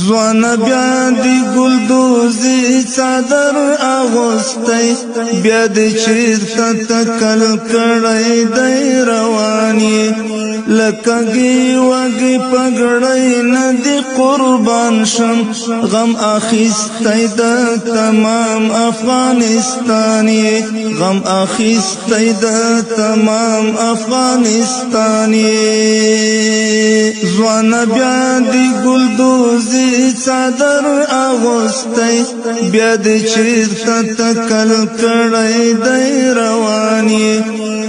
ځوان بیا دی ګلدوزي څادر اغوستی بیا دی چیرته تکل کړی دی رواني لکګي وګي پګړی ندی قربان شم غم اخیستی د تمام افغانستاني غم اخیستی د تمام افغانستاني ځوان بیا دی ګلدوزي څادر اغوستی بیا دی چیرته تکل کړی دی رواني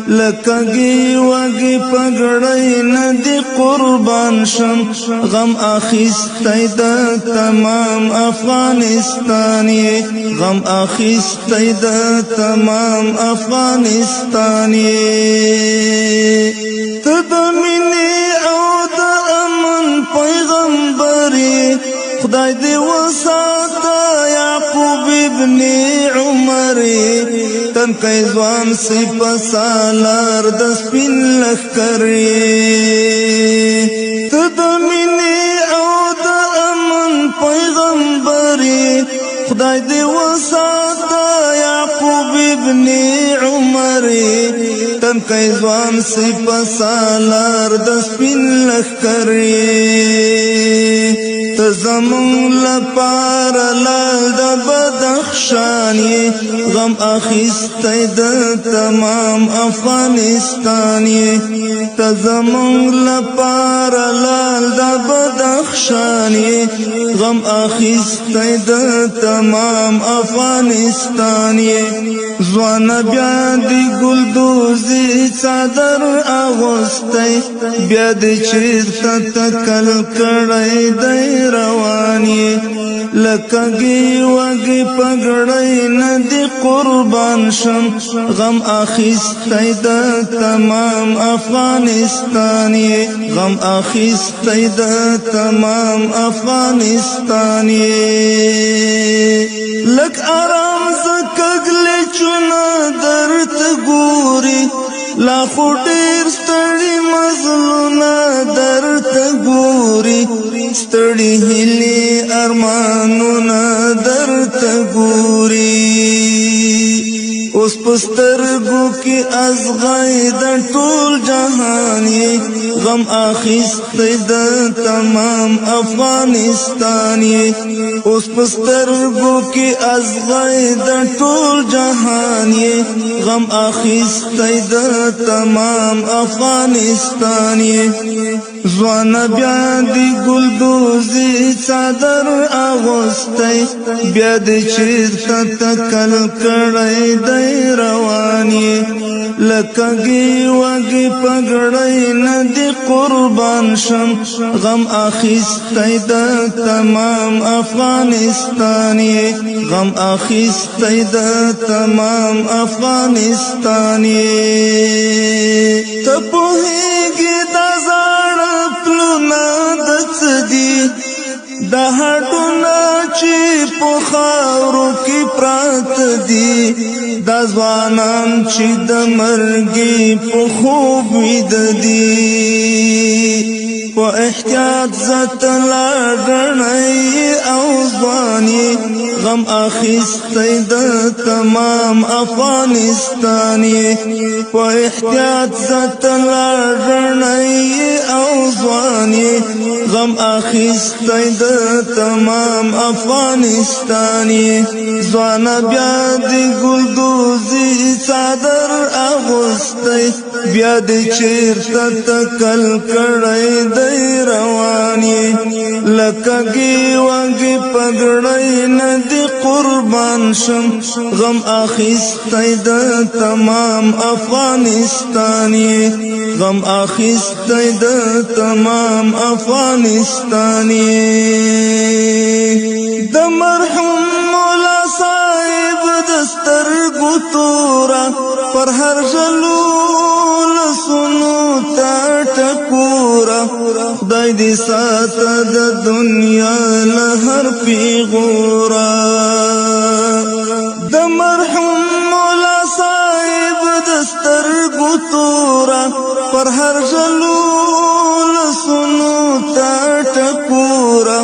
لکګي وګي پګړی ندی قربان شم غم اخیستی د تمام افغانستاني غم اخیستی د تمام افغانستاني ته د مینې او د امن پیغمبري خدای دې وساته یعقوب ابن عمر تن کای ځوان سپ سالار د سپین لخرې ته د مینې او د امن پیغمبري خدای دې وساته یعقوب ابن عمر تن کای ځوان سپ سالار د سپین لخرې ته زمون لپاره لال د بدخشاني غم اخیستی د تمام افغانستاني ته زمون لپاره لال د بدخشاني غم اخیستی د تمام افغانستاني ځوان بیا دی ګلدوزي څادر اغوستی بیا دی چیرته تکل کړی دی رواني لکګي وګي پګړی ندی قربان شم غم اخیستی د تمام افغانستاني غم اخیستی د تمام افغانستاني لک آرام زکګلې چونه درته ګوري لا خو ډېر ستړي مزلونه درته ګوري ستړي هیلې ارمانونه درته ګوري اوس پسترګو کې ازغای د ټول جهان غم اخیستی د تمام افغانستان اوس پسترګو کې ازغای د ټول جهان غم اخیستی د تمام افغانستان ځوان بیا دی ګلدوزي څادر اغوستی بیا دی چیرته تکل کړی دی رواني لکګي وګي پګړی ندی قربان شم غم اخیستی د تمام افغانستاني غم اخیستی د تمام افغانستاني ته پوهیږي د زاړه پلونه د څه دي د هډونه چې په خاورو کې پراته دي دا ځوانان چې د مرګي په خوب ویده دي په احتیاط ذات لاړنی او ځواني غم اخیستی د تمام افغانستاني په احتیاط ذات لاړنی او ځواني غم اخیستی د تمام افغانستاني ځوان بیا دی ګلدوزي څادر اغوستی بیا دی چیرته تکل کړی دی رواني لکګي وګي پګړی ندی قربان شم غم اخیستی د تمام افغانستاني غم اخیستی د تمام افغانستاني د مرحوم مولا صاحب د سترګو تورا پر هر ژلو لسونو تا ټکورا خدای دې ساته د دنیا له هر پیغورا د مرحوم مولا صاحب د سترګو تورا پر هر ژلو لسونو تا ټکورا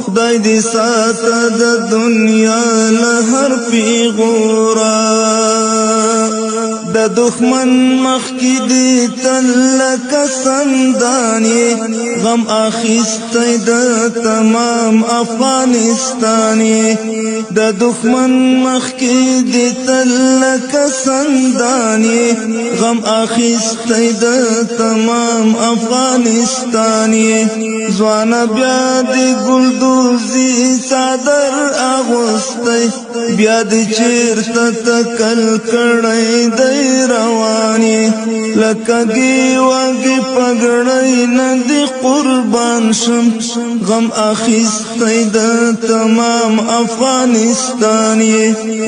خدای دې ساته د دنیا له هر پیغورا د دښمن مخ کې دې تل لکه سندان یې غم اخیستی د تمام افغانستان یې د دښمن مخ کې دې تل لکه سندان یې غم اخیستی د تمام افغانستان یې ځوانه بیا دې ګلدوزي څادر اغوستی بیا دې چېرته تکل کړی دی رواني لکه ګیوږي پګړی نه دې قربان شم غم اخیستی د تمام افغانستان یې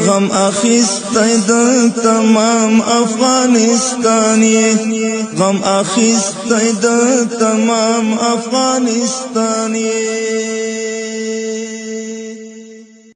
غم اخیستی د تمام افغانستان یې غم اخیستی د تمام افغانستان یې